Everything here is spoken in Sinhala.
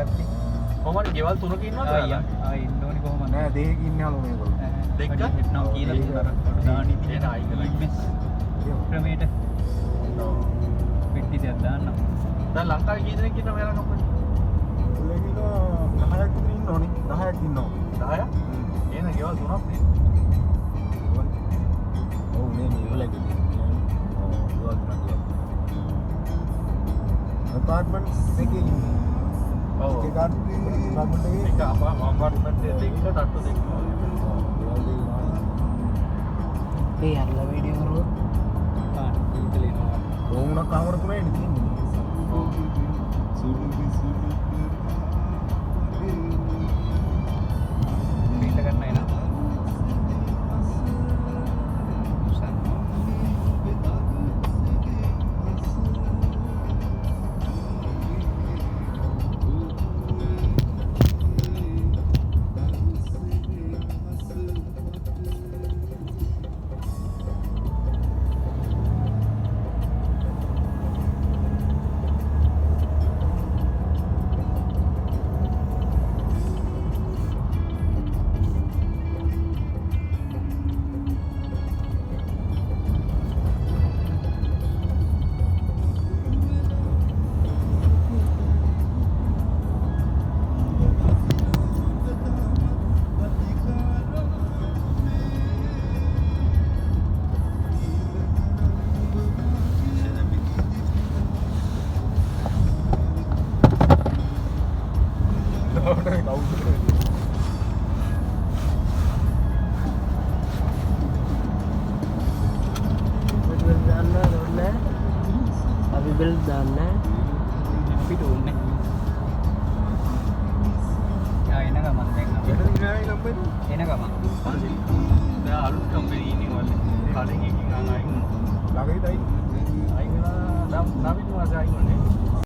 exactly. කොහමද ගෙවල් තුනක ඉන්නවද ඔයාලා? ඉන්න ඕනේ කොහමද? නෑ දෙකක ඉන්නේ අලු මේගොල්ලෝ. දෙක? නම් කියලා දුන්නා. දාන්න ඉතින් එන ආයි කරලා. ක්‍රමයට පෙට්ටි දෙයක් දාන්න. දැන් ලංකාවේ කී දෙනෙක් ඉන්නවද ඔයාලා කම්පැනි? ලෙගිලා 10ක් විතර ඉන්න ඕනේ. 10ක් ඉන්නවා. 10ක්? එන ගෙවල් තුනක් නේ. ඔව් නේ මේගොල්ලෝ apartments එකේ ඉන්නේ. ඔව්. ඒක apartment එකේ එක අපාර්ට්මන්ට් දෙකක තට්ටු දෙකක්. ඒ අරලා වීඩියෝ කරුවොත් ඉතල එනවා. ඕමුණක් කාමර තුනේ ඉන්නේ තියෙන්නේ. ඔව්. පිට ගන්න එනවා. Bill දාන්න අපිට ඕනේ. එන ගමන් දැන් එන ගමන්. දැන් අලුත් කම්පැනි ඉන්නේ වල කලින් එකකින් අයින් වුණා. ළඟදී අයින් වෙලා නම් නවීන මාසේ අයින් වුණේ.